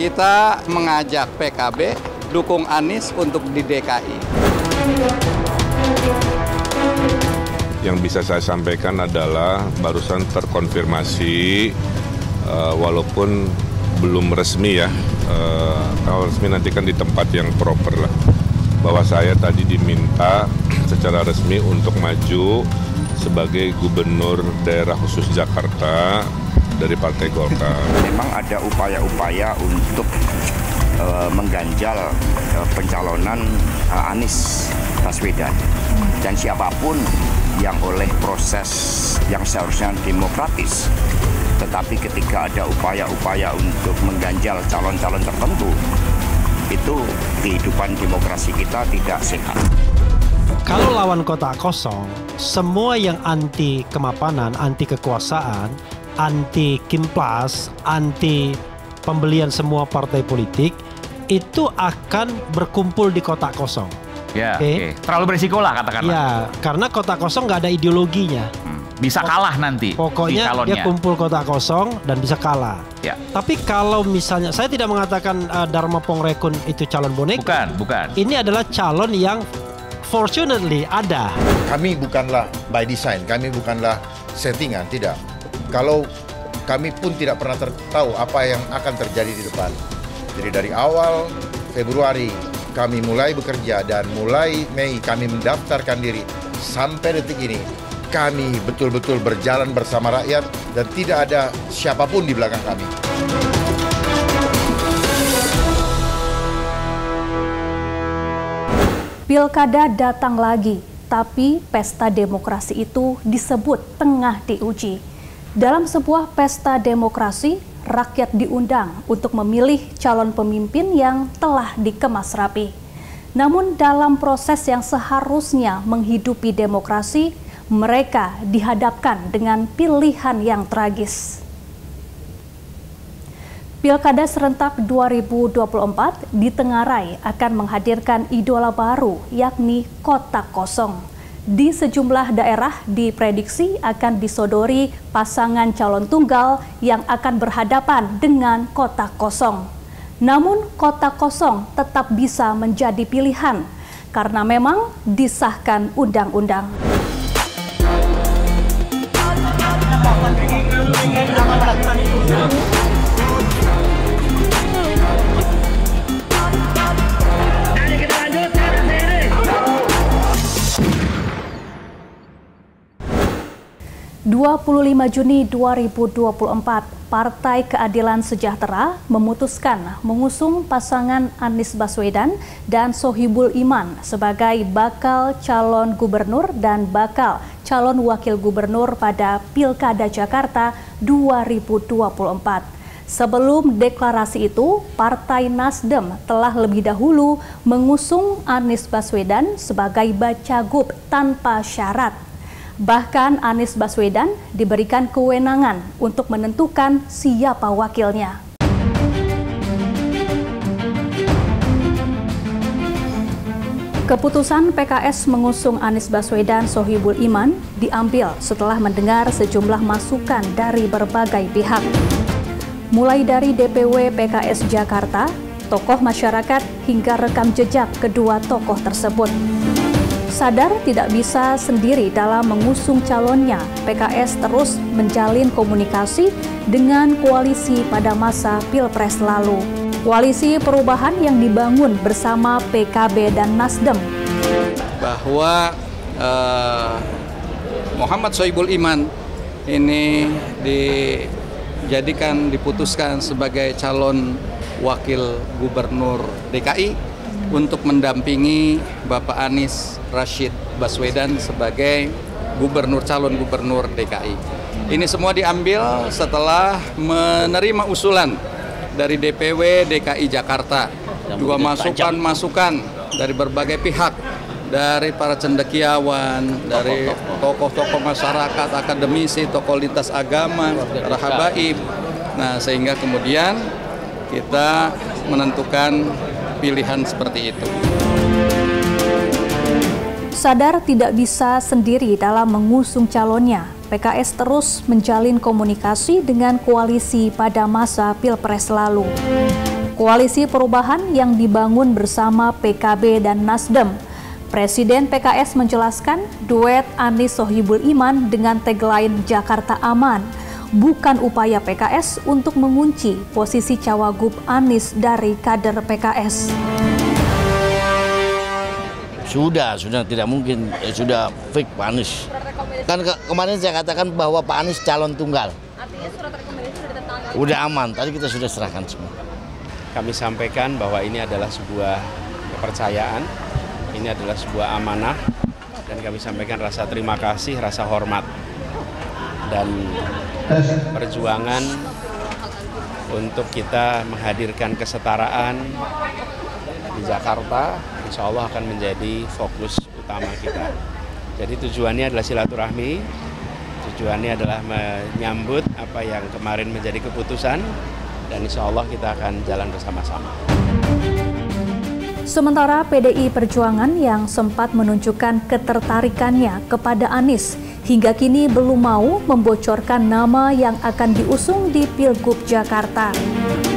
kita mengajak PKB dukung Anies untuk di DKI. Yang bisa saya sampaikan adalah barusan terkonfirmasi, walaupun belum resmi ya, kalau resmi nanti kan di tempat yang proper lah, bahwa saya tadi diminta secara resmi untuk maju sebagai gubernur daerah khusus Jakarta dari Partai Golkar. Memang ada upaya-upaya untuk mengganjal pencalonan Anies Baswedan, dan siapapun yang oleh proses yang seharusnya demokratis, tetapi ketika ada upaya-upaya untuk mengganjal calon-calon tertentu, itu kehidupan demokrasi kita tidak sehat. Kalau lawan kotak kosong, semua yang anti kemapanan, anti kekuasaan, anti kimplas, anti pembelian semua partai politik, itu akan berkumpul di kotak kosong. Ya, okay. Terlalu berisiko lah katakanlah. Ya, karena kotak kosong nggak ada ideologinya. Bisa kalah nanti. Pokoknya dia kumpul kotak kosong dan bisa kalah. Ya. Tapi kalau misalnya, saya tidak mengatakan Dharma Pongrekun itu calon boneka. Bukan. Ini adalah calon yang fortunately ada. Kami bukanlah by design, kami bukanlah settingan, tidak. Kalau kami pun tidak pernah tahu apa yang akan terjadi di depan. Jadi dari awal Februari kami mulai bekerja dan mulai Mei kami mendaftarkan diri sampai detik ini kami betul-betul berjalan bersama rakyat dan tidak ada siapapun di belakang kami. Pilkada datang lagi, tapi pesta demokrasi itu disebut tengah diuji. Dalam sebuah pesta demokrasi, rakyat diundang untuk memilih calon pemimpin yang telah dikemas rapi. Namun dalam proses yang seharusnya menghidupi demokrasi, mereka dihadapkan dengan pilihan yang tragis. Pilkada serentak 2024 di Tenggarai akan menghadirkan idola baru, yakni kotak kosong. Di sejumlah daerah diprediksi akan disodori pasangan calon tunggal yang akan berhadapan dengan kotak kosong. Namun kotak kosong tetap bisa menjadi pilihan karena memang disahkan undang-undang. ...25 Juni 2024, Partai Keadilan Sejahtera memutuskan mengusung pasangan Anies Baswedan dan Sohibul Iman sebagai bakal calon gubernur dan bakal calon wakil gubernur pada Pilkada Jakarta 2024. Sebelum deklarasi itu, Partai Nasdem telah lebih dahulu mengusung Anies Baswedan sebagai bacagub tanpa syarat. Bahkan Anies Baswedan diberikan kewenangan untuk menentukan siapa wakilnya. Keputusan PKS mengusung Anies Baswedan Sohibul Iman diambil setelah mendengar sejumlah masukan dari berbagai pihak. Mulai dari DPW PKS Jakarta, tokoh masyarakat hingga rekam jejak kedua tokoh tersebut. Sadar tidak bisa sendiri dalam mengusung calonnya, PKS terus menjalin komunikasi dengan koalisi pada masa Pilpres lalu. Koalisi perubahan yang dibangun bersama PKB dan Nasdem. Bahwa Muhammad Sohibul Iman ini diputuskan sebagai calon wakil gubernur DKI untuk mendampingi Bapak Anies Rashid Baswedan sebagai calon gubernur DKI. Ini semua diambil setelah menerima usulan dari DPW DKI Jakarta, juga masukan-masukan dari berbagai pihak, dari para cendekiawan, dari tokoh-tokoh masyarakat, akademisi, tokoh lintas agama, para habaib. Nah, sehingga kemudian kita menentukan pilihan seperti itu. Sadar tidak bisa sendiri dalam mengusung calonnya, PKS terus menjalin komunikasi dengan koalisi pada masa Pilpres lalu. koalisi perubahan yang dibangun bersama PKB dan Nasdem. Presiden PKS menjelaskan duet Anies Sohibul Iman dengan tagline Jakarta Aman bukan upaya PKS untuk mengunci posisi Cawagup Anies dari kader PKS. Sudah tidak mungkin, sudah fix Pak Anies. Kan kemarin saya katakan bahwa Pak Anies calon tunggal. Artinya surat rekomendasi sudah ditandatangani. Udah aman, tadi kita sudah serahkan semua. Kami sampaikan bahwa ini adalah sebuah kepercayaan, ini adalah sebuah amanah, dan kami sampaikan rasa terima kasih, rasa hormat, dan perjuangan untuk kita menghadirkan kesetaraan di Jakarta, insya Allah akan menjadi fokus utama kita. Jadi tujuannya adalah silaturahmi, tujuannya adalah menyambut apa yang kemarin menjadi keputusan, dan insya Allah kita akan jalan bersama-sama. Sementara PDI Perjuangan yang sempat menunjukkan ketertarikannya kepada Anies, hingga kini belum mau membocorkan nama yang akan diusung di Pilgub Jakarta.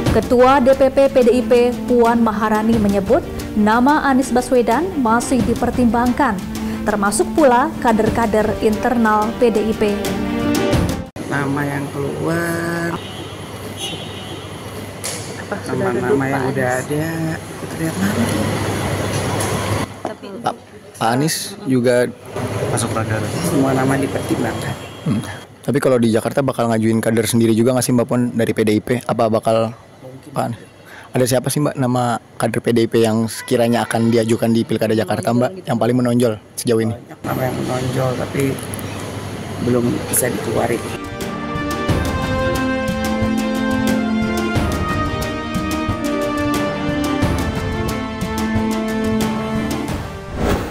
Ketua DPP PDIP Puan Maharani menyebut nama Anies Baswedan masih dipertimbangkan, termasuk pula kader-kader internal PDIP. Nama yang keluar, nama-nama yang udah ada, kita lihat nanti. Pak Anies juga masuk radar. Semua nama dipertimbangkan. Tapi kalau di Jakarta bakal ngajuin kader sendiri juga nggak sih Mbak Puan dari PDIP? Apa bakal Pak Anies? Ada siapa sih Mbak nama kader PDIP yang sekiranya akan diajukan di Pilkada Jakarta Mbak yang paling menonjol sejauh ini? Nama yang menonjol tapi belum bisa dikeluarin.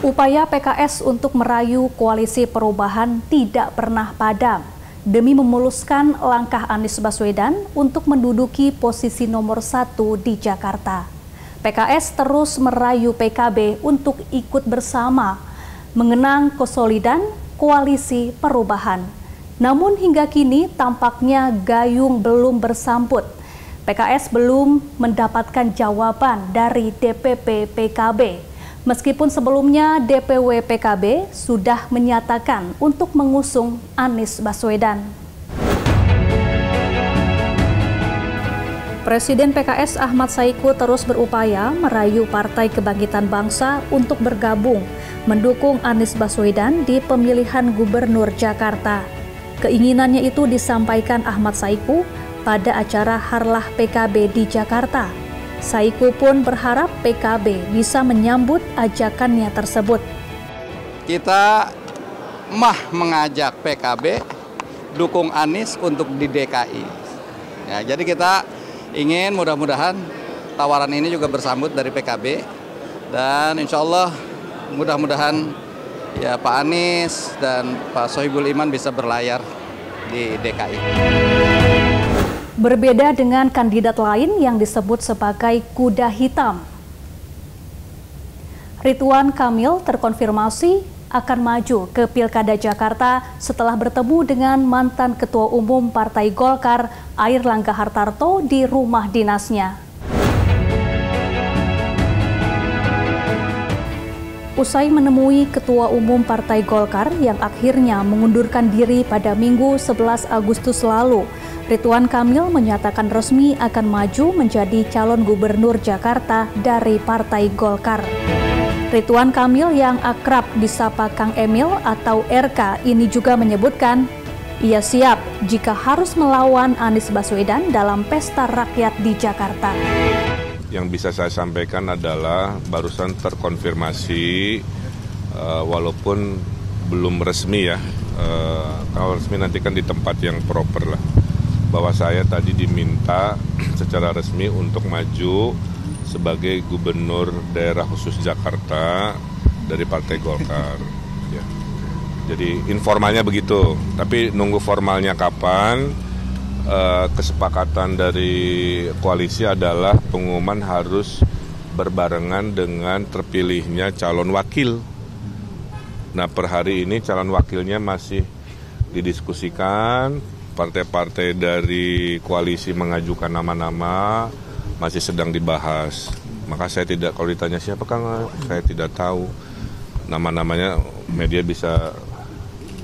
Upaya PKS untuk merayu koalisi perubahan tidak pernah padam demi memuluskan langkah Anies Baswedan untuk menduduki posisi nomor 1 di Jakarta. PKS terus merayu PKB untuk ikut bersama mengenang kesolidan koalisi perubahan. Namun hingga kini tampaknya gayung belum bersambut. PKS belum mendapatkan jawaban dari DPP PKB. Meskipun sebelumnya DPW PKB sudah menyatakan untuk mengusung Anies Baswedan. Presiden PKS Ahmad Saiku terus berupaya merayu Partai Kebangkitan Bangsa untuk bergabung mendukung Anies Baswedan di pemilihan Gubernur Jakarta. Keinginannya itu disampaikan Ahmad Saiku pada acara Harlah PKB di Jakarta. Saiku pun berharap PKB bisa menyambut ajakannya tersebut. Kita mengajak PKB dukung Anies untuk di DKI. Ya, jadi kita ingin mudah-mudahan tawaran ini juga bersambut dari PKB, dan insya Allah mudah-mudahan ya Pak Anies dan Pak Sohibul Iman bisa berlayar di DKI. Berbeda dengan kandidat lain yang disebut sebagai kuda hitam. Ridwan Kamil terkonfirmasi akan maju ke Pilkada Jakarta setelah bertemu dengan mantan Ketua Umum Partai Golkar Airlangga Hartarto di rumah dinasnya. Usai menemui Ketua Umum Partai Golkar yang akhirnya mengundurkan diri pada Minggu 11 Agustus lalu, Ridwan Kamil menyatakan resmi akan maju menjadi calon gubernur Jakarta dari Partai Golkar. Ridwan Kamil yang akrab disapa Kang Emil atau RK ini juga menyebutkan ia siap jika harus melawan Anies Baswedan dalam pesta rakyat di Jakarta. Yang bisa saya sampaikan adalah barusan terkonfirmasi, walaupun belum resmi ya, kalau resmi nanti kan di tempat yang proper lah, bahwa saya tadi diminta secara resmi untuk maju sebagai gubernur daerah khusus Jakarta dari Partai Golkar. Ya. Jadi informalnya begitu, tapi nunggu formalnya kapan. Kesepakatan dari koalisi adalah pengumuman harus berbarengan dengan terpilihnya calon wakil. Nah, per hari ini calon wakilnya masih didiskusikan, partai-partai dari koalisi mengajukan nama-nama, masih sedang dibahas. Maka saya tidak, kalau ditanya siapa Kang, saya tidak tahu. Nama-namanya media bisa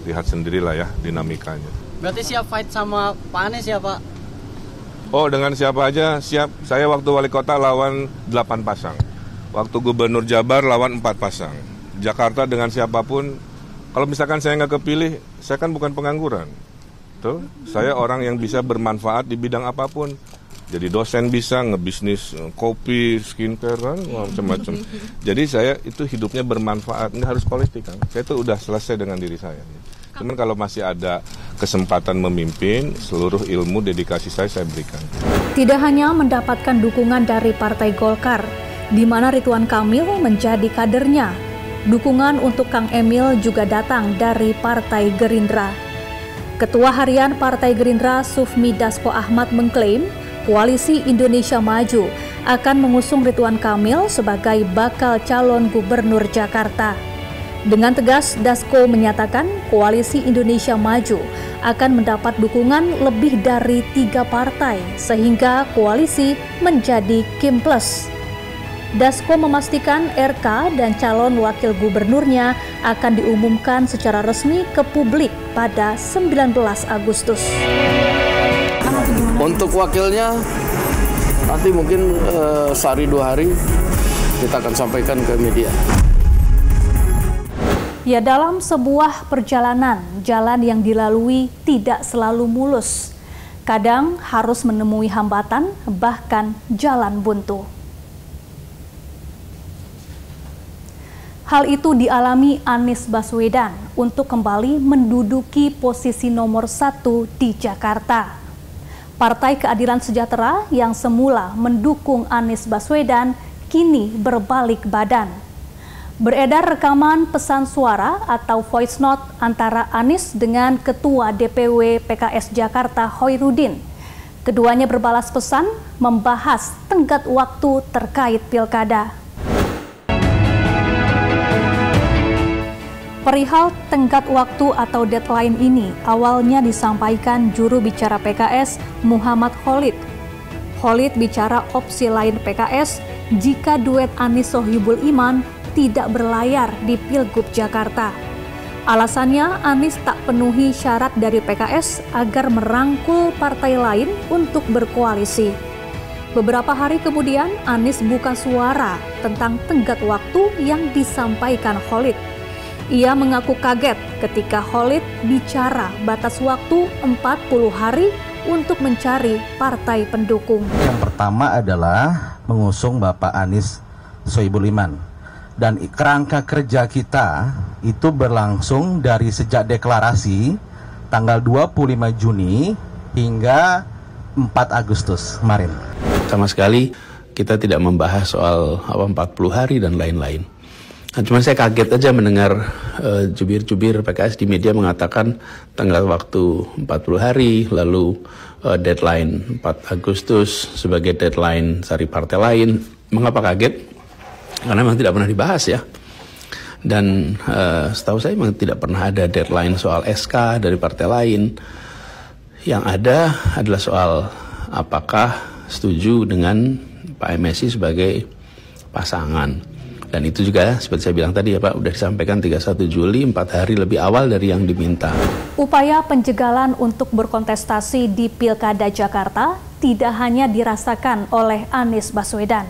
lihat sendirilah ya dinamikanya. Berarti siap fight sama Pak Anies ya Pak? Oh, dengan siapa aja siap. Saya waktu wali kota lawan 8 pasang. Waktu gubernur Jabar lawan 4 pasang. Jakarta dengan siapapun, kalau misalkan saya nggak kepilih, saya kan bukan pengangguran. Tuh, saya orang yang bisa bermanfaat di bidang apapun. Jadi dosen bisa, ngebisnis kopi, skincare, kan, macam-macam. Jadi saya itu hidupnya bermanfaat, nggak harus politik kan. Saya itu udah selesai dengan diri saya. Cuman kalau masih ada kesempatan memimpin, seluruh ilmu dedikasi saya berikan. Tidak hanya mendapatkan dukungan dari Partai Golkar, di mana Ridwan Kamil menjadi kadernya. Dukungan untuk Kang Emil juga datang dari Partai Gerindra. Ketua Harian Partai Gerindra Sufmi Dasko Ahmad mengklaim Koalisi Indonesia Maju akan mengusung Ridwan Kamil sebagai bakal calon gubernur Jakarta. Dengan tegas, Dasko menyatakan Koalisi Indonesia Maju akan mendapat dukungan lebih dari 3 partai, sehingga koalisi menjadi Kim Plus. Dasko memastikan RK dan calon wakil gubernurnya akan diumumkan secara resmi ke publik pada 19 Agustus. Untuk wakilnya nanti mungkin sehari 2 hari kita akan sampaikan ke media. Ya, dalam sebuah perjalanan, jalan yang dilalui tidak selalu mulus. Kadang harus menemui hambatan, bahkan jalan buntu. Hal itu dialami Anies Baswedan untuk kembali menduduki posisi nomor 1 di Jakarta. Partai Keadilan Sejahtera yang semula mendukung Anies Baswedan kini berbalik badan. Beredar rekaman pesan suara atau voice note antara Anies dengan Ketua DPW PKS Jakarta Hoirudin. Keduanya berbalas pesan membahas tenggat waktu terkait pilkada. Perihal tenggat waktu atau deadline ini awalnya disampaikan juru bicara PKS Muhammad Khalid. Khalid bicara opsi lain PKS jika duet Anies Sohibul Iman tidak berlayar di Pilgub Jakarta. Alasannya Anies tak penuhi syarat dari PKS agar merangkul partai lain untuk berkoalisi. Beberapa hari kemudian Anies buka suara tentang tenggat waktu yang disampaikan Khalid. Ia mengaku kaget ketika Khalid bicara batas waktu 40 hari untuk mencari partai pendukung. Yang pertama adalah mengusung Bapak Anies Sohibul Iman. Dan kerangka kerja kita itu berlangsung dari sejak deklarasi tanggal 25 Juni hingga 4 Agustus kemarin. Sama sekali kita tidak membahas soal 40 hari dan lain-lain. Nah, cuma saya kaget aja mendengar jubir-jubir PKS di media mengatakan tanggal waktu 40 hari, lalu deadline 4 Agustus sebagai deadline dari partai lain. Mengapa kaget? Karena memang tidak pernah dibahas ya. Dan setahu saya memang tidak pernah ada deadline soal SK dari partai lain. Yang ada adalah soal apakah setuju dengan Pak MSI sebagai pasangan. Dan itu juga seperti saya bilang tadi ya Pak, udah disampaikan 31 Juli, 4 hari lebih awal dari yang diminta. Upaya penjegalan untuk berkontestasi di Pilkada Jakarta tidak hanya dirasakan oleh Anies Baswedan.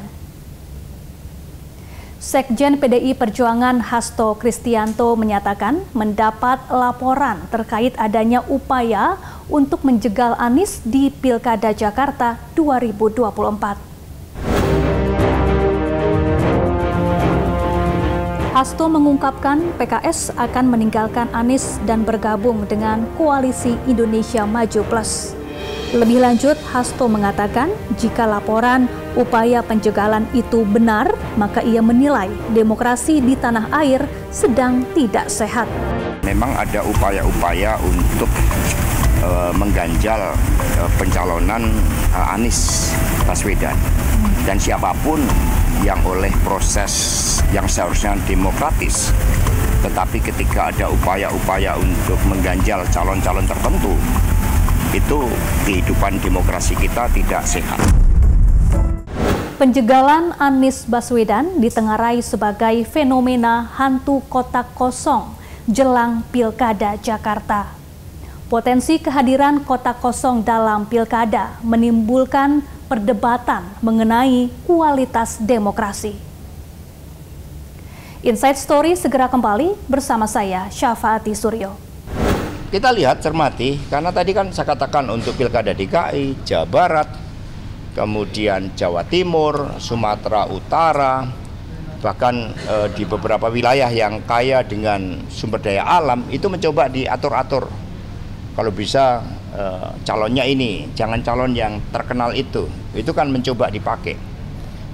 Sekjen PDI Perjuangan Hasto Kristianto menyatakan mendapat laporan terkait adanya upaya untuk menjegal Anies di Pilkada Jakarta 2024. Hasto mengungkapkan PKS akan meninggalkan Anies dan bergabung dengan Koalisi Indonesia Maju Plus. Lebih lanjut, Hasto mengatakan jika laporan upaya penjegalan itu benar, maka ia menilai demokrasi di tanah air sedang tidak sehat. Memang ada upaya-upaya untuk mengganjal pencalonan Anies Baswedan. Dan siapapun yang oleh proses yang seharusnya demokratis, tetapi ketika ada upaya-upaya untuk mengganjal calon-calon tertentu, itu kehidupan demokrasi kita tidak sehat. Penjegalan Anies Baswedan ditengarai sebagai fenomena hantu kotak kosong jelang Pilkada Jakarta. Potensi kehadiran kotak kosong dalam Pilkada menimbulkan perdebatan mengenai kualitas demokrasi. Inside Story segera kembali bersama saya, Syafaati Suryo. Kita lihat, cermati, karena tadi kan saya katakan untuk Pilkada DKI, Jawa Barat, kemudian Jawa Timur, Sumatera Utara, bahkan di beberapa wilayah yang kaya dengan sumber daya alam itu mencoba diatur-atur. Kalau bisa calonnya ini, jangan calon yang terkenal itu kan mencoba dipakai.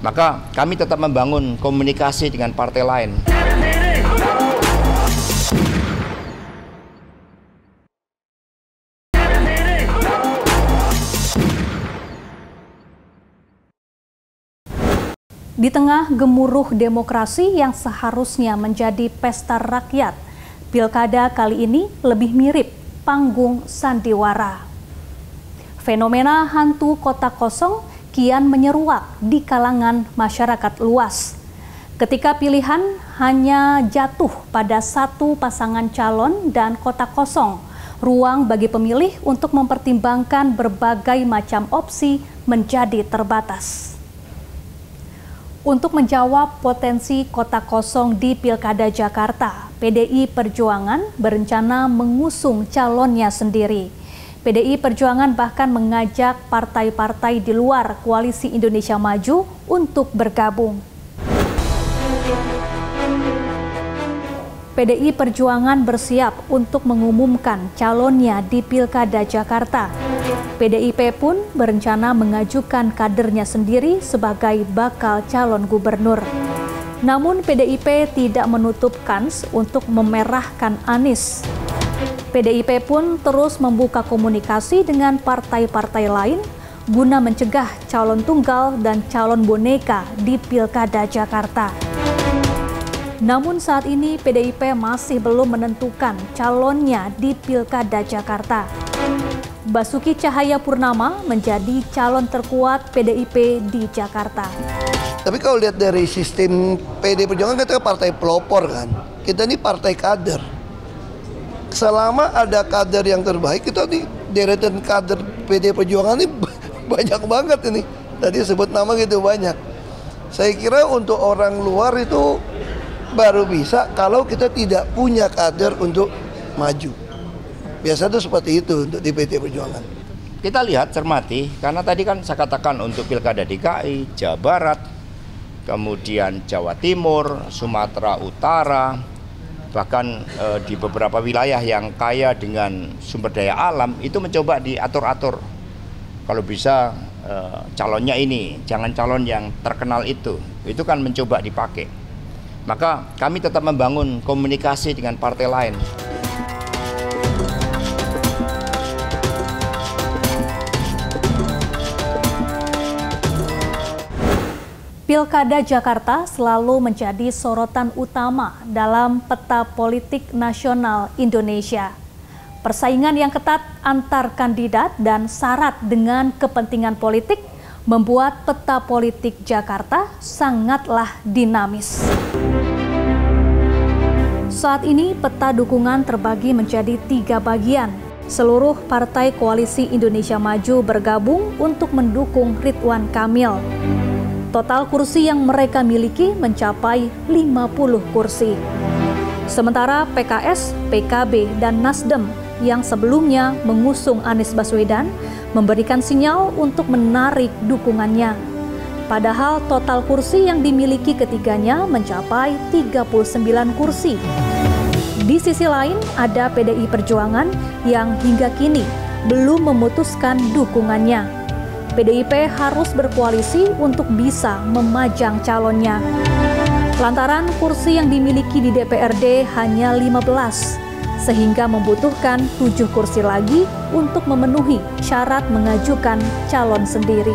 Maka kami tetap membangun komunikasi dengan partai lain. Di tengah gemuruh demokrasi yang seharusnya menjadi pesta rakyat, Pilkada kali ini lebih mirip panggung sandiwara. Fenomena hantu kotak kosong kian menyeruak di kalangan masyarakat luas. Ketika pilihan hanya jatuh pada satu pasangan calon dan kotak kosong, ruang bagi pemilih untuk mempertimbangkan berbagai macam opsi menjadi terbatas. Untuk menjawab potensi kotak kosong di Pilkada Jakarta, PDI Perjuangan berencana mengusung calonnya sendiri. PDI Perjuangan bahkan mengajak partai-partai di luar Koalisi Indonesia Maju untuk bergabung. PDI Perjuangan bersiap untuk mengumumkan calonnya di Pilkada Jakarta. PDIP pun berencana mengajukan kadernya sendiri sebagai bakal calon gubernur. Namun PDIP tidak menutup kans untuk memerahkan Anies. PDIP pun terus membuka komunikasi dengan partai-partai lain guna mencegah calon tunggal dan calon boneka di Pilkada Jakarta. Namun saat ini PDIP masih belum menentukan calonnya di Pilkada Jakarta. Basuki Cahayapurnama menjadi calon terkuat PDIP di Jakarta. Tapi kalau lihat dari sistem PDI Perjuangan, kita partai pelopor kan. Kita ini partai kader. Selama ada kader yang terbaik, kita di deretan kader PDI Perjuangan ini banyak banget ini. Tadi sebut nama gitu banyak. Saya kira untuk orang luar itu baru bisa kalau kita tidak punya kader untuk maju. Biasa itu seperti itu untuk di PDI Perjuangan. Kita lihat, cermati, karena tadi kan saya katakan untuk Pilkada DKI, Jawa Barat, kemudian Jawa Timur, Sumatera Utara, bahkan di beberapa wilayah yang kaya dengan sumber daya alam itu mencoba diatur-atur. Kalau bisa calonnya ini, jangan calon yang terkenal itu kan mencoba dipakai. Maka kami tetap membangun komunikasi dengan partai lain. Pilkada Jakarta selalu menjadi sorotan utama dalam peta politik nasional Indonesia. Persaingan yang ketat antar kandidat dan syarat dengan kepentingan politik membuat peta politik Jakarta sangatlah dinamis. Saat ini peta dukungan terbagi menjadi 3 bagian. Seluruh partai Koalisi Indonesia Maju bergabung untuk mendukung Ridwan Kamil. Total kursi yang mereka miliki mencapai 50 kursi. Sementara PKS, PKB, dan Nasdem yang sebelumnya mengusung Anies Baswedan memberikan sinyal untuk menarik dukungannya. Padahal total kursi yang dimiliki ketiganya mencapai 39 kursi. Di sisi lain ada PDI Perjuangan yang hingga kini belum memutuskan dukungannya. PDIP harus berkoalisi untuk bisa memajang calonnya. Lantaran kursi yang dimiliki di DPRD hanya 15, sehingga membutuhkan 7 kursi lagi untuk memenuhi syarat mengajukan calon sendiri.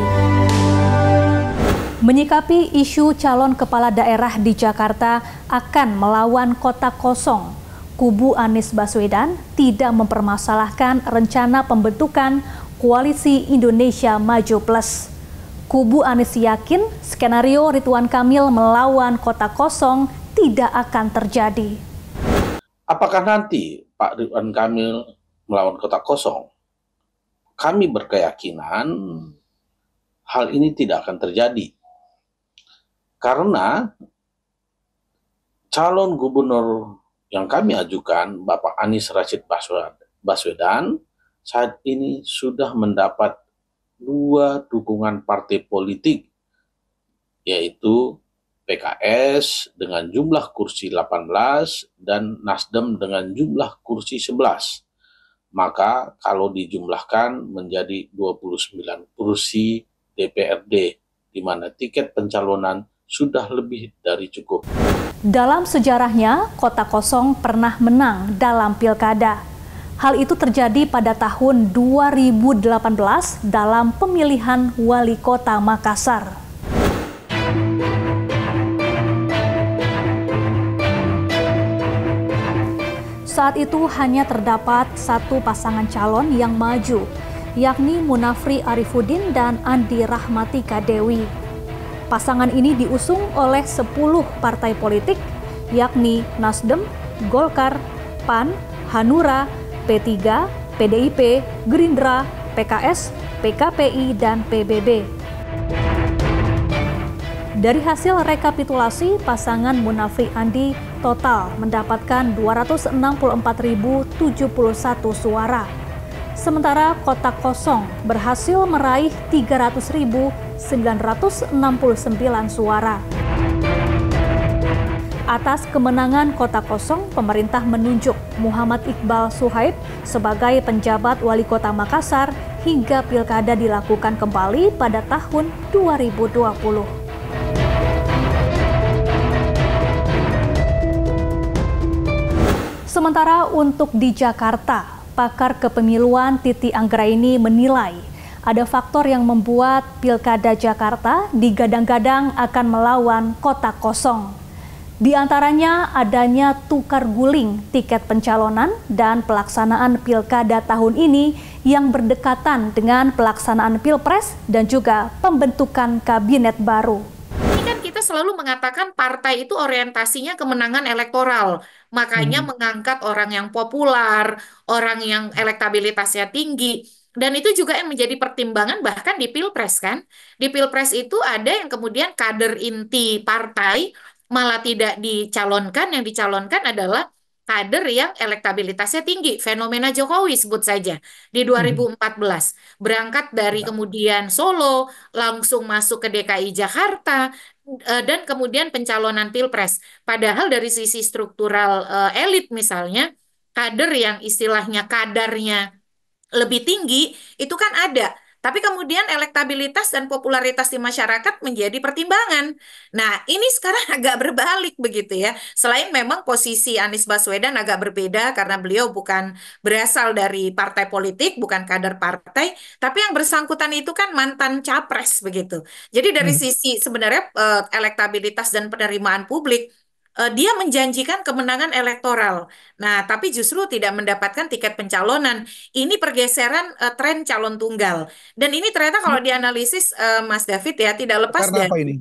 Menyikapi isu calon kepala daerah di Jakarta akan melawan kotak kosong, kubu Anies Baswedan tidak mempermasalahkan rencana pembentukan Koalisi Indonesia Maju Plus. Kubu Anies yakin skenario Ridwan Kamil melawan kota kosong tidak akan terjadi. Apakah nanti Pak Ridwan Kamil melawan kota kosong? Kami berkeyakinan hal ini tidak akan terjadi. Karena calon gubernur yang kami ajukan, Bapak Anies Rashid Baswedan, saat ini sudah mendapat 2 dukungan partai politik, yaitu PKS dengan jumlah kursi 18 dan Nasdem dengan jumlah kursi 11. Maka kalau dijumlahkan menjadi 29 kursi DPRD, di mana tiket pencalonan sudah lebih dari cukup. Dalam sejarahnya, kota kosong pernah menang dalam pilkada. Hal itu terjadi pada tahun 2018 dalam pemilihan wali kota Makassar. Saat itu hanya terdapat 1 pasangan calon yang maju, yakni Munafri Arifuddin dan Andi Rahmatika Dewi. Pasangan ini diusung oleh 10 partai politik, yakni Nasdem, Golkar, PAN, Hanura, P3, PDIP, Gerindra, PKS, PKPI, dan PBB. Dari hasil rekapitulasi, pasangan Munafri Andi total mendapatkan 264.071 suara. Sementara kota kosong berhasil meraih 300.969 suara. Atas kemenangan kota kosong, pemerintah menunjuk Muhammad Iqbal Suhaib sebagai penjabat wali kota Makassar hingga pilkada dilakukan kembali pada tahun 2020. Sementara untuk di Jakarta, pakar kepemiluan Titi Anggraini menilai ada faktor yang membuat pilkada Jakarta digadang-gadang akan melawan kota kosong. Di antaranya adanya tukar guling tiket pencalonan dan pelaksanaan pilkada tahun ini yang berdekatan dengan pelaksanaan pilpres dan juga pembentukan kabinet baru. Kita selalu mengatakan partai itu orientasinya kemenangan elektoral. Makanya mengangkat orang yang populer, orang yang elektabilitasnya tinggi. Dan itu juga yang menjadi pertimbangan bahkan di Pilpres kan. Di Pilpres itu ada yang kemudian kader inti partai malah tidak dicalonkan, yang dicalonkan adalah kader yang elektabilitasnya tinggi, fenomena Jokowi sebut saja, di 2014. Berangkat dari kemudian Solo, langsung masuk ke DKI Jakarta, dan kemudian pencalonan Pilpres. Padahal dari sisi struktural elit misalnya, kader yang istilahnya kadarnya lebih tinggi, itu kan ada. Tapi kemudian elektabilitas dan popularitas di masyarakat menjadi pertimbangan. Nah, ini sekarang agak berbalik begitu ya. Selain memang posisi Anies Baswedan agak berbeda karena beliau bukan berasal dari partai politik, bukan kader partai, tapi yang bersangkutan itu kan mantan capres begitu. Jadi dari sisi sebenarnya elektabilitas dan penerimaan publik, dia menjanjikan kemenangan elektoral. Nah, tapi justru tidak mendapatkan tiket pencalonan. Ini pergeseran tren calon tunggal. Dan ini ternyata kalau dianalisis Mas David ya, tidak lepas Karena apa ini?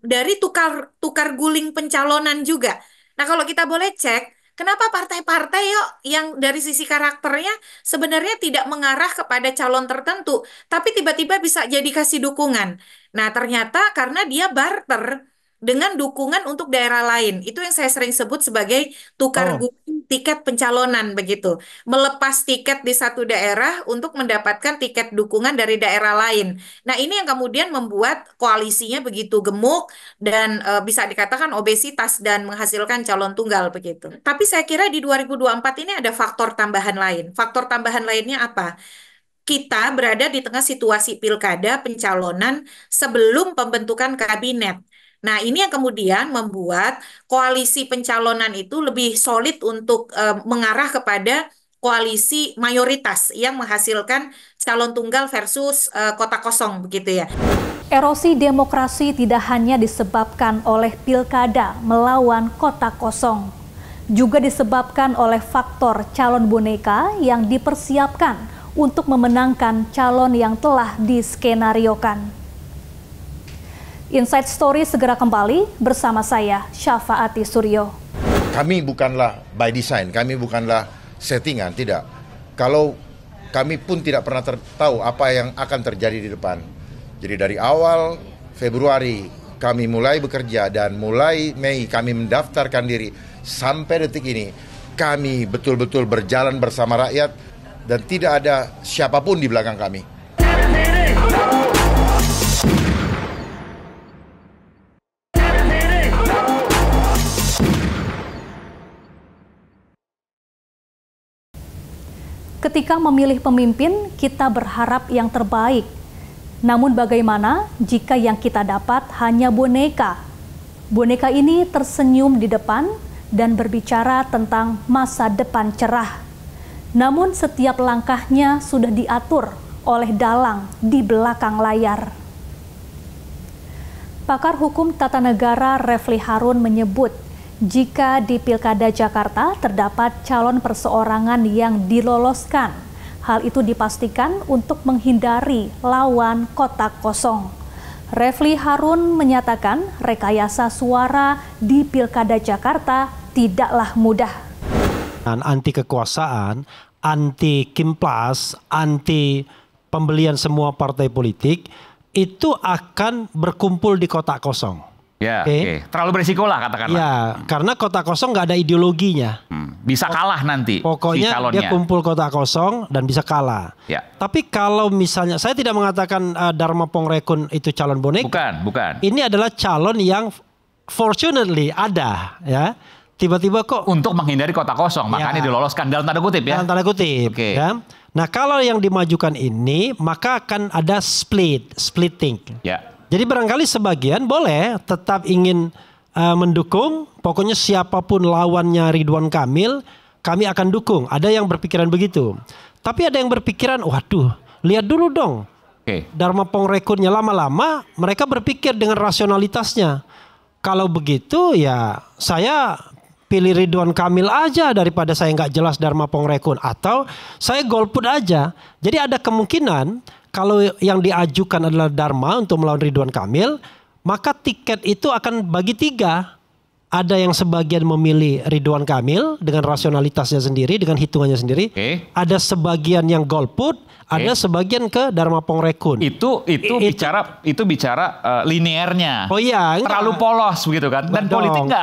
dari tukar guling pencalonan juga. Nah, kalau kita boleh cek, kenapa partai-partai yang dari sisi karakternya sebenarnya tidak mengarah kepada calon tertentu, tapi tiba-tiba bisa jadi kasih dukungan. Nah, ternyata karena dia barter dengan dukungan untuk daerah lain. Itu yang saya sering sebut sebagai tukar guling tiket pencalonan begitu. Melepas tiket di satu daerah untuk mendapatkan tiket dukungan dari daerah lain. Nah, ini yang kemudian membuat koalisinya begitu gemuk dan bisa dikatakan obesitas dan menghasilkan calon tunggal begitu. Tapi saya kira di 2024 ini ada faktor tambahan lain. Faktor tambahan lainnya apa? Kita berada di tengah situasi pilkada pencalonan sebelum pembentukan kabinet. Nah, ini yang kemudian membuat koalisi pencalonan itu lebih solid untuk mengarah kepada koalisi mayoritas yang menghasilkan calon tunggal versus kota kosong begitu ya. Erosi demokrasi tidak hanya disebabkan oleh pilkada melawan kota kosong, juga disebabkan oleh faktor calon boneka yang dipersiapkan untuk memenangkan calon yang telah diskenariokan. Inside Story segera kembali bersama saya, Syafaati Suryo. Kami bukanlah by design, kami bukanlah settingan, tidak. Kalau kami pun tidak pernah tahu apa yang akan terjadi di depan. Jadi dari awal Februari kami mulai bekerja dan mulai Mei kami mendaftarkan diri sampai detik ini kami betul-betul berjalan bersama rakyat dan tidak ada siapapun di belakang kami. Ketika memilih pemimpin, kita berharap yang terbaik. Namun bagaimana jika yang kita dapat hanya boneka? Boneka ini tersenyum di depan dan berbicara tentang masa depan cerah. Namun setiap langkahnya sudah diatur oleh dalang di belakang layar. Pakar hukum tata negara Refli Harun menyebut, jika di Pilkada Jakarta terdapat calon perseorangan yang diloloskan, hal itu dipastikan untuk menghindari lawan kotak kosong. Refli Harun menyatakan rekayasa suara di Pilkada Jakarta tidaklah mudah. Anti kekuasaan, anti kimplas, anti pembelian semua partai politik itu akan berkumpul di kotak kosong. Ya, okay. Terlalu berisiko lah katakanlah. Ya, karena kotak kosong nggak ada ideologinya. Bisa kalah nanti. Pokoknya si calonnya. Dia kumpul kotak kosong dan bisa kalah. Ya. Tapi kalau misalnya, saya tidak mengatakan Dharma Pongrekun itu calon boneka. Bukan. Ini adalah calon yang fortunately ada, ya. Tiba-tiba kok untuk menghindari kotak kosong, makanya diloloskan dalam tanda kutip ya. Dalam tanda kutip. Okay. Ya. Nah, kalau yang dimajukan ini, maka akan ada splitting. Ya. Jadi barangkali sebagian boleh tetap ingin mendukung, pokoknya siapapun lawannya Ridwan Kamil, kami akan dukung. Ada yang berpikiran begitu. Tapi ada yang berpikiran, waduh, lihat dulu dong. Dharma Pongrekunnya lama-lama mereka berpikir dengan rasionalitasnya. Kalau begitu ya saya pilih Ridwan Kamil aja daripada saya nggak jelas Dharma Pongrekun. Atau saya golput aja. Jadi ada kemungkinan kalau yang diajukan adalah Dharma untuk melawan Ridwan Kamil, maka tiket itu akan bagi 3. Ada yang sebagian memilih Ridwan Kamil dengan rasionalitasnya sendiri, dengan hitungannya sendiri. Ada sebagian yang golput, ada sebagian ke Dharma Pongrekun. Itu bicara linearnya. Oh iya, terlalu polos begitu kan. Dan politik nggak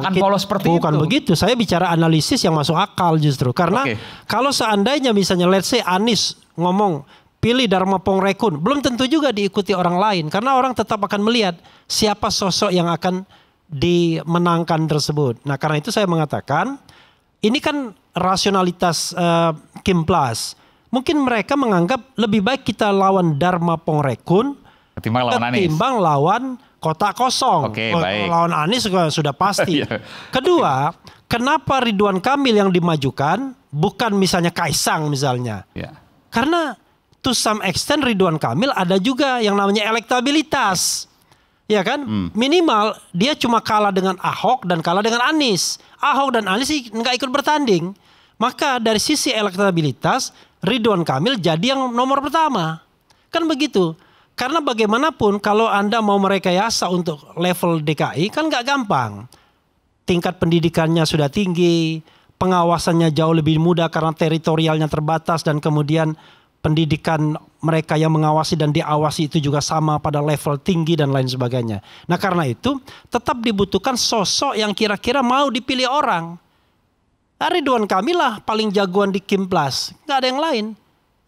akan polos seperti itu. Bukan begitu. Saya bicara analisis yang masuk akal justru. Karena kalau seandainya misalnya let's say Anies ngomong pilih Dharma Pongrekun, belum tentu juga diikuti orang lain. Karena orang tetap akan melihat siapa sosok yang akan dimenangkan tersebut. Nah karena itu saya mengatakan, ini kan rasionalitas Kimplas. Mungkin mereka menganggap lebih baik kita lawan Dharma Pongrekun ketimbang lawan kotak kosong. Baik. Lawan Anies sudah pasti. Kedua, kenapa Ridwan Kamil yang dimajukan, bukan misalnya Kaisang misalnya. Karena to some extent Ridwan Kamil ada juga yang namanya elektabilitas. Ya kan? Minimal dia cuma kalah dengan Ahok dan kalah dengan Anies. Ahok dan Anies nggak ikut bertanding. Maka dari sisi elektabilitas Ridwan Kamil jadi yang nomor pertama. Kan begitu. Karena bagaimanapun kalau Anda mau merekayasa untuk level DKI kan nggak gampang. Tingkat pendidikannya sudah tinggi, pengawasannya jauh lebih mudah karena teritorialnya terbatas dan kemudian pendidikan mereka yang mengawasi dan diawasi itu juga sama pada level tinggi dan lain sebagainya. Nah karena itu tetap dibutuhkan sosok yang kira-kira mau dipilih orang. Ridwan Kamil lah paling jagoan di Kimplas, nggak ada yang lain,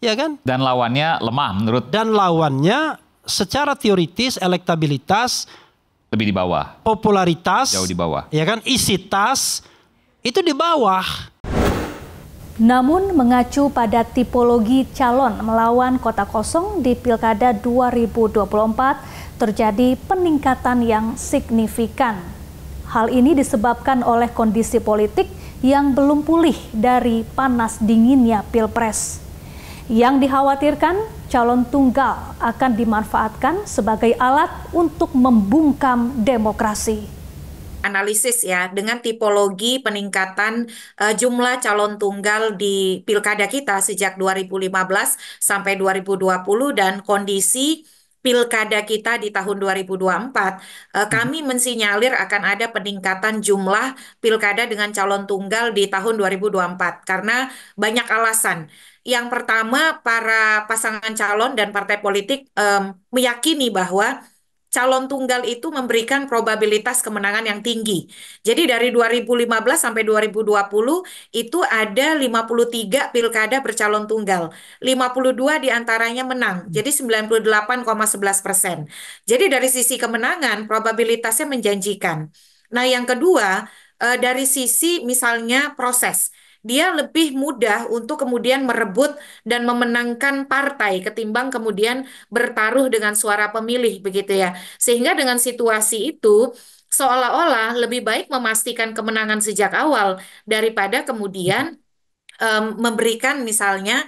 ya kan? Dan lawannya lemah menurut. Dan lawannya secara teoritis elektabilitas lebih di bawah, popularitas jauh di bawah, ya kan? Isi tas itu di bawah. Namun mengacu pada tipologi calon melawan kota kosong di Pilkada 2024 terjadi peningkatan yang signifikan. Hal ini disebabkan oleh kondisi politik yang belum pulih dari panas dinginnya Pilpres. Yang dikhawatirkan calon tunggal akan dimanfaatkan sebagai alat untuk membungkam demokrasi. Analisis ya dengan tipologi peningkatan jumlah calon tunggal di pilkada kita sejak 2015 sampai 2020 dan kondisi pilkada kita di tahun 2024, kami mensinyalir akan ada peningkatan jumlah pilkada dengan calon tunggal di tahun 2024 karena banyak alasan. Yang pertama, para pasangan calon dan partai politik meyakini bahwa calon tunggal itu memberikan probabilitas kemenangan yang tinggi. Jadi dari 2015 sampai 2020 itu ada 53 pilkada bercalon tunggal. 52 diantaranya menang, jadi 98,11%. Jadi dari sisi kemenangan, probabilitasnya menjanjikan. Nah, yang kedua, dari sisi misalnya proses. Dia lebih mudah untuk kemudian merebut dan memenangkan partai ketimbang kemudian bertaruh dengan suara pemilih begitu ya. Sehingga dengan situasi itu seolah-olah lebih baik memastikan kemenangan sejak awal daripada kemudian memberikan misalnya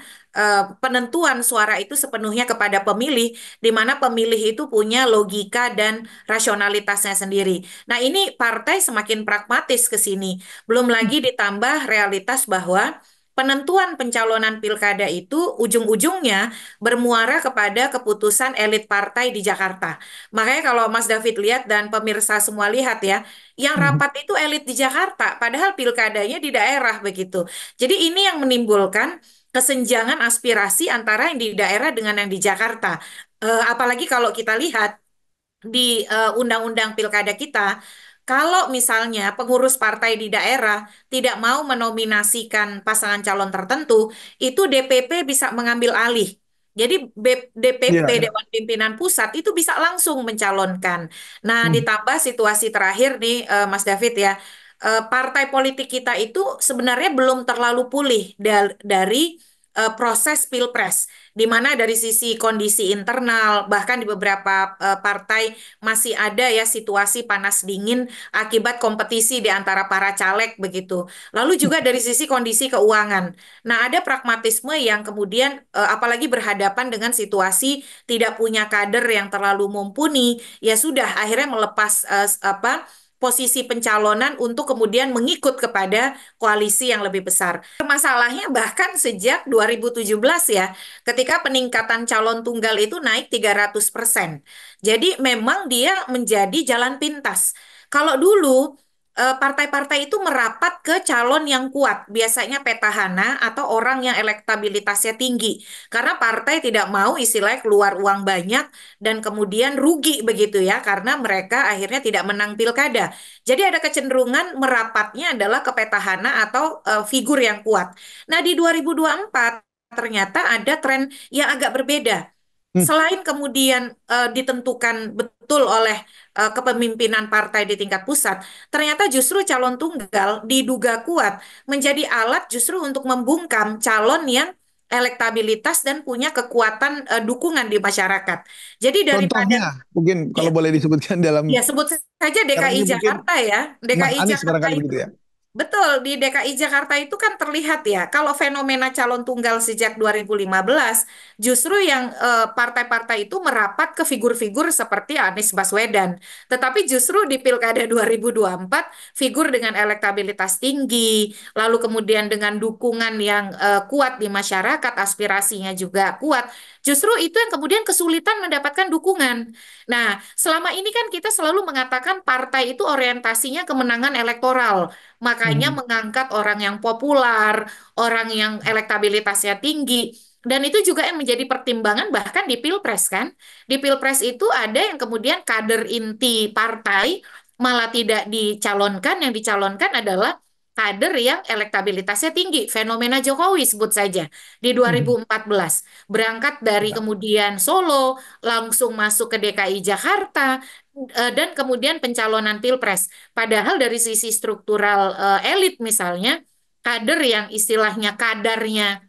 penentuan suara itu sepenuhnya kepada pemilih, di mana pemilih itu punya logika dan rasionalitasnya sendiri. Nah, ini partai semakin pragmatis ke sini. Belum lagi ditambah realitas bahwa penentuan pencalonan pilkada itu ujung-ujungnya bermuara kepada keputusan elit partai di Jakarta. Makanya kalau Mas David lihat dan pemirsa semua lihat ya, yang rapat itu elit di Jakarta, padahal pilkadanya di daerah begitu. Jadi ini yang menimbulkan kesenjangan aspirasi antara yang di daerah dengan yang di Jakarta. Apalagi kalau kita lihat di undang-undang pilkada kita, kalau misalnya pengurus partai di daerah tidak mau menominasikan pasangan calon tertentu, itu DPP bisa mengambil alih. Jadi DPP, Dewan Pimpinan Pusat, itu bisa langsung mencalonkan. Nah, ditambah situasi terakhir nih, Mas David ya, partai politik kita itu sebenarnya belum terlalu pulih dari proses pilpres, di mana dari sisi kondisi internal, bahkan di beberapa partai masih ada ya situasi panas dingin akibat kompetisi di antara para caleg begitu. Lalu juga dari sisi kondisi keuangan. Nah, ada pragmatisme yang kemudian apalagi berhadapan dengan situasi tidak punya kader yang terlalu mumpuni, ya sudah akhirnya melepas posisi pencalonan untuk kemudian mengikut kepada koalisi yang lebih besar. Masalahnya bahkan sejak 2017 ya, ketika peningkatan calon tunggal itu naik 300%. Jadi memang dia menjadi jalan pintas. Kalau dulu partai-partai itu merapat ke calon yang kuat, biasanya petahana atau orang yang elektabilitasnya tinggi. Karena partai tidak mau istilahnya keluar uang banyak dan kemudian rugi begitu ya, karena mereka akhirnya tidak menang pilkada. Jadi ada kecenderungan merapatnya adalah ke petahana atau figur yang kuat. Nah, di 2024 ternyata ada tren yang agak berbeda. Selain kemudian ditentukan betul oleh kepemimpinan partai di tingkat pusat, ternyata justru calon tunggal diduga kuat menjadi alat justru untuk membungkam calon yang elektabilitas dan punya kekuatan dukungan di masyarakat. Jadi daripada contohnya mungkin kalau boleh disebutkan dalam ya sebut saja DKI Jakarta ya, Mas DKI Anies Jakarta barangkali itu. begitu ya. Betul, di DKI Jakarta itu kan terlihat ya, kalau fenomena calon tunggal sejak 2015, justru yang partai-partai itu merapat ke figur-figur seperti Anies Baswedan. Tetapi justru di Pilkada 2024, figur dengan elektabilitas tinggi, lalu kemudian dengan dukungan yang kuat di masyarakat, aspirasinya juga kuat, justru itu yang kemudian kesulitan mendapatkan dukungan. Nah, selama ini kan kita selalu mengatakan partai itu orientasinya kemenangan elektoral. Makanya mengangkat orang yang populer, orang yang elektabilitasnya tinggi. Dan itu juga yang menjadi pertimbangan bahkan di Pilpres kan. Di Pilpres itu ada yang kemudian kader inti partai malah tidak dicalonkan, yang dicalonkan adalah kader yang elektabilitasnya tinggi. Fenomena Jokowi sebut saja di 2014. Berangkat dari kemudian Solo, langsung masuk ke DKI Jakarta, dan kemudian pencalonan Pilpres. Padahal dari sisi struktural elit misalnya, kader yang istilahnya kadarnya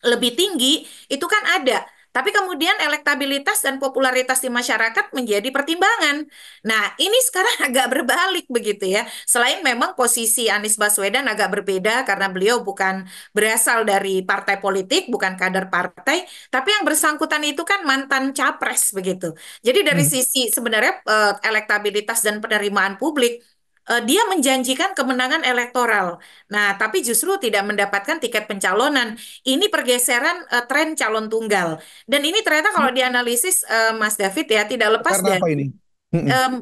lebih tinggi, itu kan ada. Tapi kemudian elektabilitas dan popularitas di masyarakat menjadi pertimbangan. Nah, ini sekarang agak berbalik begitu ya. Selain memang posisi Anies Baswedan agak berbeda karena beliau bukan berasal dari partai politik, bukan kader partai, tapi yang bersangkutan itu kan mantan capres begitu. Jadi dari sisi sebenarnya elektabilitas dan penerimaan publik, dia menjanjikan kemenangan elektoral. Nah, tapi justru tidak mendapatkan tiket pencalonan. Ini pergeseran tren calon tunggal. Dan ini ternyata kalau dianalisis Mas David ya tidak lepas Karena apa ini?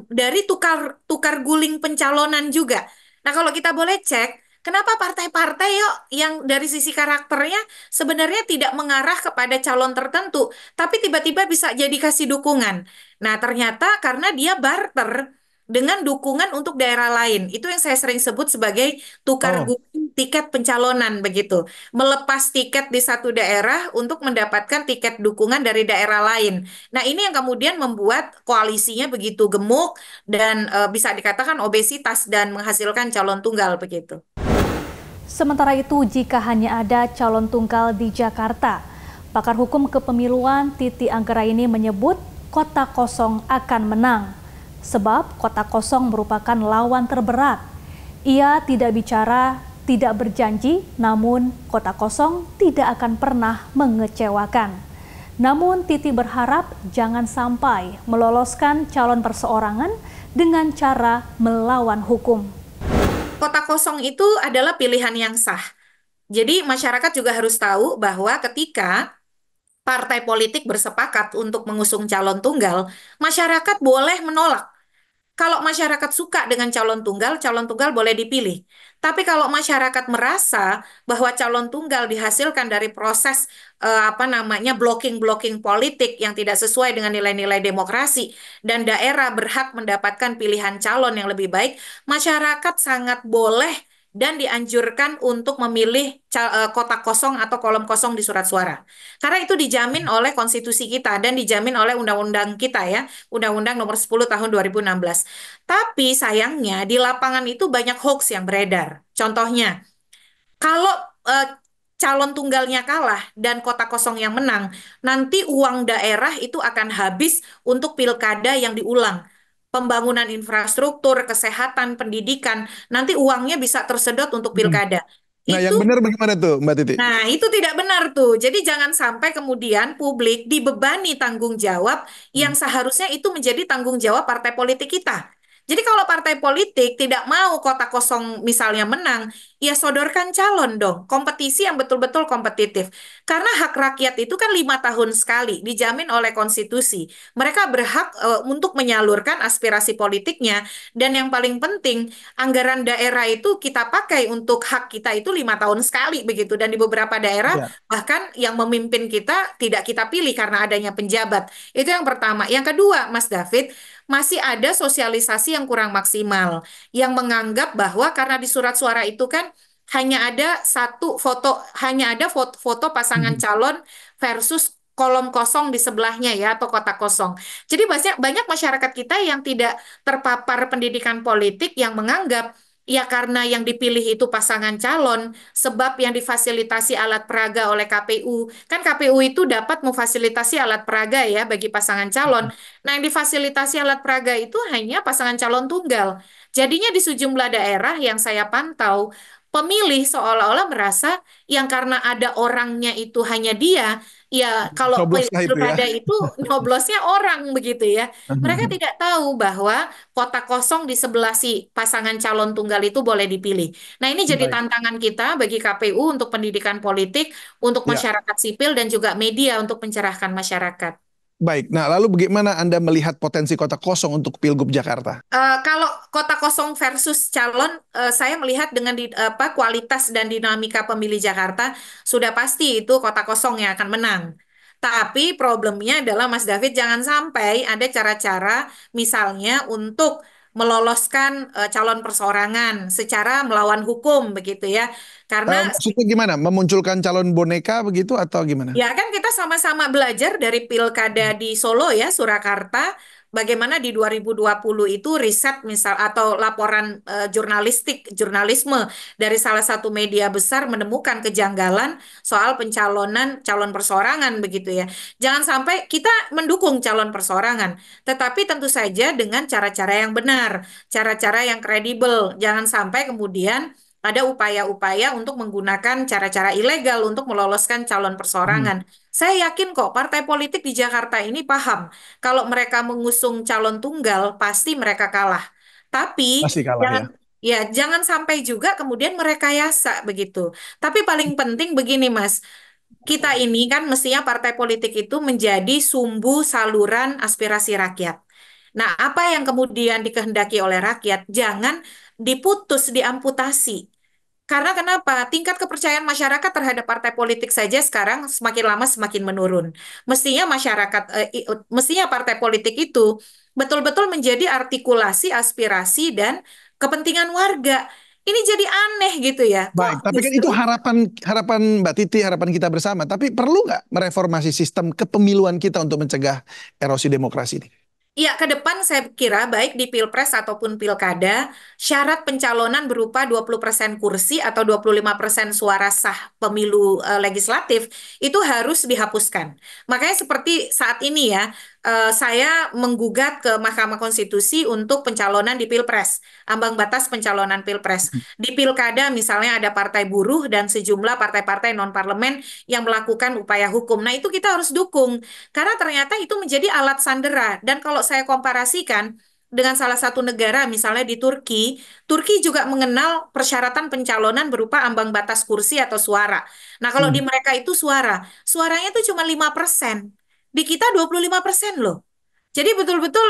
dari tukar guling pencalonan juga. Nah, kalau kita boleh cek, kenapa partai-partai yuk yang dari sisi karakternya sebenarnya tidak mengarah kepada calon tertentu, tapi tiba-tiba bisa jadi kasih dukungan. Nah, ternyata karena dia barter dengan dukungan untuk daerah lain. Itu yang saya sering sebut sebagai tukar guling tiket pencalonan begitu. Melepas tiket di satu daerah untuk mendapatkan tiket dukungan dari daerah lain. Nah, ini yang kemudian membuat koalisinya begitu gemuk dan bisa dikatakan obesitas dan menghasilkan calon tunggal begitu. Sementara itu, jika hanya ada calon tunggal di Jakarta, pakar hukum kepemiluan Titi Anggraini menyebut kota kosong akan menang. Sebab kota kosong merupakan lawan terberat. Ia tidak bicara, tidak berjanji, namun kota kosong tidak akan pernah mengecewakan. Namun Titi berharap jangan sampai meloloskan calon perseorangan dengan cara melawan hukum. Kota kosong itu adalah pilihan yang sah. Jadi masyarakat juga harus tahu bahwa ketika partai politik bersepakat untuk mengusung calon tunggal, masyarakat boleh menolak. Kalau masyarakat suka dengan calon tunggal boleh dipilih. Tapi kalau masyarakat merasa bahwa calon tunggal dihasilkan dari proses blocking politik yang tidak sesuai dengan nilai-nilai demokrasi dan daerah berhak mendapatkan pilihan calon yang lebih baik, masyarakat sangat boleh dan dianjurkan untuk memilih kotak kosong atau kolom kosong di surat suara. Karena itu dijamin oleh konstitusi kita dan dijamin oleh undang-undang kita ya, Undang-Undang Nomor 10 Tahun 2016. Tapi sayangnya di lapangan itu banyak hoax yang beredar. Contohnya, kalau calon tunggalnya kalah dan kota kosong yang menang, nanti uang daerah itu akan habis untuk pilkada yang diulang. Pembangunan infrastruktur, kesehatan, pendidikan, nanti uangnya bisa tersedot untuk pilkada. Nah, yang benar bagaimana tuh, Mbak Titi? Nah, itu tidak benar tuh. Jadi jangan sampai kemudian publik dibebani tanggung jawab yang seharusnya itu menjadi tanggung jawab partai politik kita. Jadi kalau partai politik tidak mau kota kosong misalnya menang, ya sodorkan calon dong, kompetisi yang betul-betul kompetitif. Karena hak rakyat itu kan 5 tahun sekali, dijamin oleh konstitusi. Mereka berhak untuk menyalurkan aspirasi politiknya, dan yang paling penting, anggaran daerah itu kita pakai untuk hak kita itu 5 tahun sekali begitu. Dan di beberapa daerah bahkan yang memimpin kita tidak kita pilih karena adanya penjabat. Itu yang pertama. Yang kedua, Mas David, masih ada sosialisasi yang kurang maksimal, yang menganggap bahwa karena di surat suara itu kan hanya ada satu foto, hanya ada foto pasangan calon versus kolom kosong di sebelahnya ya, atau kotak kosong. Jadi banyak masyarakat kita yang tidak terpapar pendidikan politik yang menganggap ya karena yang dipilih itu pasangan calon, sebab yang difasilitasi alat peraga oleh KPU. Kan KPU itu dapat memfasilitasi alat peraga ya bagi pasangan calon. Nah, yang difasilitasi alat peraga itu hanya pasangan calon tunggal. Jadinya di sejumlah daerah yang saya pantau, pemilih seolah-olah merasa yang karena ada orangnya itu hanya dia, ya kalau pilkada itu nyoblosnya orang begitu ya. Mereka tidak tahu bahwa kota kosong di sebelah si pasangan calon tunggal itu boleh dipilih. Nah, ini jadi tantangan kita bagi KPU untuk pendidikan politik, untuk masyarakat sipil dan juga media untuk mencerahkan masyarakat. Baik, nah lalu bagaimana Anda melihat potensi kota kosong untuk Pilgub Jakarta? Kalau kota kosong versus calon, saya melihat dengan kualitas dan dinamika pemilih Jakarta, sudah pasti itu kota kosong yang akan menang. Tapi problemnya adalah Mas David, jangan sampai ada cara-cara misalnya untuk meloloskan calon perseorangan secara melawan hukum begitu ya. Karena maksudnya gimana? Memunculkan calon boneka begitu atau gimana? ya kan kita sama-sama belajar dari pilkada di Solo ya, Surakarta, bagaimana di 2020 itu riset misal atau laporan jurnalisme dari salah satu media besar menemukan kejanggalan soal pencalonan calon perseorangan begitu ya. Jangan sampai kita mendukung calon perseorangan, tetapi tentu saja dengan cara-cara yang benar, cara-cara yang kredibel. Jangan sampai kemudian ada upaya-upaya untuk menggunakan cara-cara ilegal untuk meloloskan calon perseorangan. Saya yakin kok partai politik di Jakarta ini paham kalau mereka mengusung calon tunggal pasti mereka kalah. Tapi Pasti kalah ya. jangan sampai juga kemudian merekayasa begitu. Tapi paling penting begini Mas, kita ini kan mestinya partai politik itu menjadi sumbu saluran aspirasi rakyat. Nah, apa yang kemudian dikehendaki oleh rakyat jangan diputus, diamputasi. Karena kenapa? Tingkat kepercayaan masyarakat terhadap partai politik saja sekarang semakin lama semakin menurun. Mestinya mestinya partai politik itu betul-betul menjadi artikulasi aspirasi dan kepentingan warga. Ini jadi aneh gitu ya. Baik, tapi kan itu harapan Mbak Titi, harapan kita bersama. Tapi perlu nggak mereformasi sistem kepemiluan kita untuk mencegah erosi demokrasi ini? Ya, ke depan saya kira baik di Pilpres ataupun Pilkada, syarat pencalonan berupa 20% kursi atau 25% suara sah pemilu legislatif itu harus dihapuskan. Makanya seperti saat ini ya, saya menggugat ke Mahkamah Konstitusi untuk pencalonan di Pilpres, ambang batas pencalonan Pilpres. Di Pilkada misalnya ada Partai Buruh dan sejumlah partai-partai non-parlemen yang melakukan upaya hukum. Nah, itu kita harus dukung karena ternyata itu menjadi alat sandera. Dan kalau saya komparasikan dengan salah satu negara, misalnya di Turki, Turki juga mengenal persyaratan pencalonan berupa ambang batas kursi atau suara. Nah, kalau di mereka itu suaranya itu cuma 5%. Di kita 25% loh. Jadi betul-betul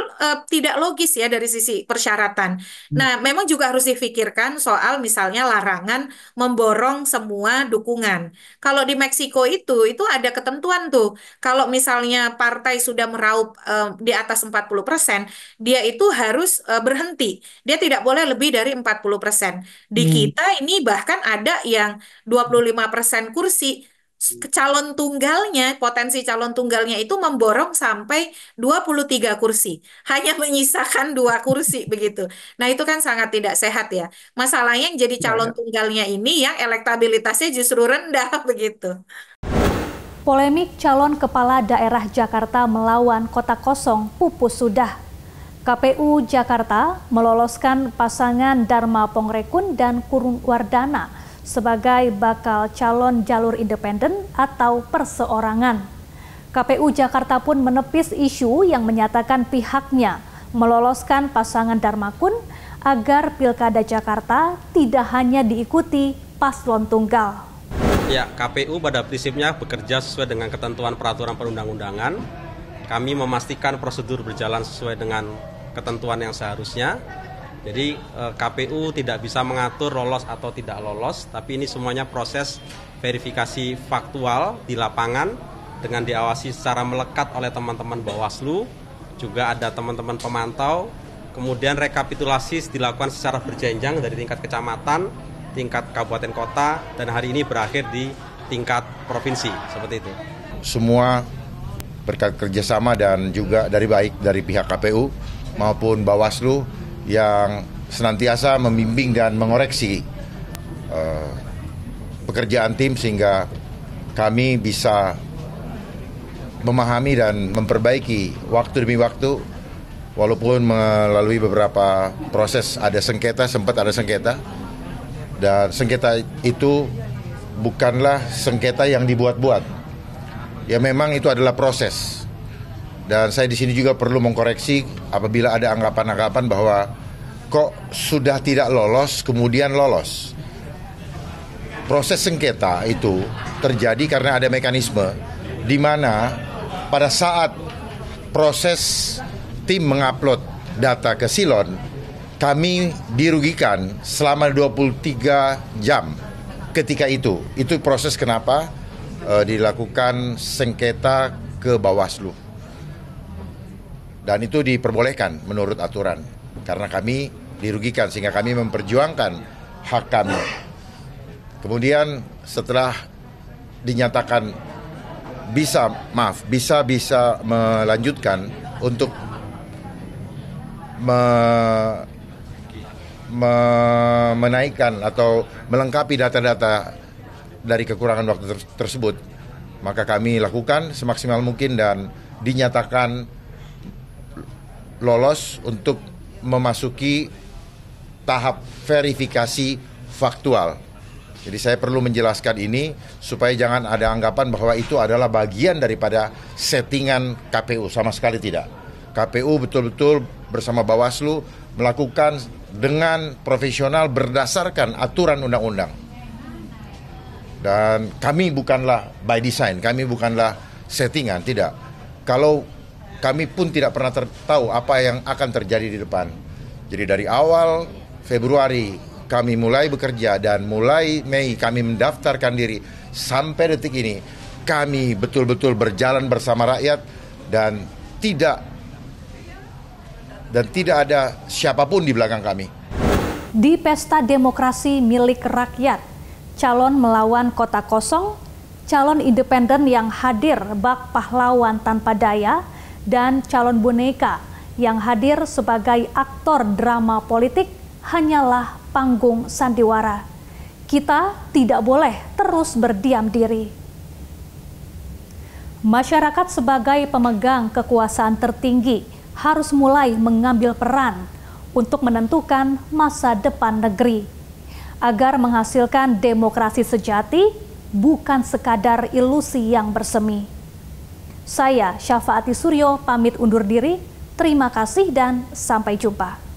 tidak logis ya dari sisi persyaratan. Nah, memang juga harus difikirkan soal misalnya larangan memborong semua dukungan. Kalau di Meksiko itu ada ketentuan tuh. Kalau misalnya partai sudah meraup di atas 40%, dia itu harus berhenti. Dia tidak boleh lebih dari 40%. Di kita ini bahkan ada yang 25% kursi, potensi calon tunggalnya itu memborong sampai 23 kursi. Hanya menyisakan 2 kursi begitu. Nah, itu kan sangat tidak sehat ya. Masalahnya yang jadi calon tunggalnya ini yang elektabilitasnya justru rendah begitu. Polemik calon kepala daerah Jakarta melawan kota kosong pupus sudah. KPU Jakarta meloloskan pasangan Dharma Pongrekun dan Kurun Wardana sebagai bakal calon jalur independen atau perseorangan. KPU Jakarta pun menepis isu yang menyatakan pihaknya meloloskan pasangan Dharmakun agar Pilkada Jakarta tidak hanya diikuti paslon tunggal. Ya, KPU pada prinsipnya bekerja sesuai dengan ketentuan peraturan perundang-undangan. Kami memastikan prosedur berjalan sesuai dengan ketentuan yang seharusnya. Jadi KPU tidak bisa mengatur lolos atau tidak lolos, tapi ini semuanya proses verifikasi faktual di lapangan dengan diawasi secara melekat oleh teman-teman Bawaslu, juga ada teman-teman pemantau, kemudian rekapitulasi dilakukan secara berjenjang dari tingkat kecamatan, tingkat kabupaten kota, dan hari ini berakhir di tingkat provinsi, seperti itu. Semua berkat kerjasama dan juga dari pihak KPU maupun Bawaslu yang senantiasa membimbing dan mengoreksi pekerjaan tim sehingga kami bisa memahami dan memperbaiki waktu demi waktu walaupun melalui beberapa proses sempat ada sengketa dan sengketa itu bukanlah sengketa yang dibuat-buat. Ya memang itu adalah proses. Dan saya di sini juga perlu mengkoreksi apabila ada anggapan-anggapan bahwa kok sudah tidak lolos kemudian lolos. Proses sengketa itu terjadi karena ada mekanisme di mana pada saat proses tim mengupload data ke Silon, kami dirugikan selama 23 jam ketika itu. Itu proses kenapa dilakukan sengketa ke Bawaslu. Dan itu diperbolehkan menurut aturan. Karena kami dirugikan sehingga kami memperjuangkan hak kami. Kemudian setelah dinyatakan bisa melanjutkan untuk menaikkan atau melengkapi data-data dari kekurangan waktu tersebut, maka kami lakukan semaksimal mungkin dan dinyatakan lolos untuk memasuki tahap verifikasi faktual. Jadi saya perlu menjelaskan ini supaya jangan ada anggapan bahwa itu adalah bagian daripada settingan KPU, sama sekali tidak. KPU betul-betul bersama Bawaslu melakukan dengan profesional berdasarkan aturan undang-undang. Dan kami bukanlah by design, kami bukanlah settingan, tidak. Kalau kami pun tidak pernah tahu apa yang akan terjadi di depan. Jadi dari awal Februari kami mulai bekerja dan mulai Mei kami mendaftarkan diri sampai detik ini kami betul-betul berjalan bersama rakyat dan tidak ada siapapun di belakang kami. Di pesta demokrasi milik rakyat, calon melawan kota kosong, calon independen yang hadir bak pahlawan tanpa daya, dan calon boneka yang hadir sebagai aktor drama politik hanyalah panggung sandiwara. Kita tidak boleh terus berdiam diri. Masyarakat sebagai pemegang kekuasaan tertinggi harus mulai mengambil peran untuk menentukan masa depan negeri agar menghasilkan demokrasi sejati, bukan sekadar ilusi yang bersemi. Saya Syafaati Suryo pamit undur diri. Terima kasih dan sampai jumpa.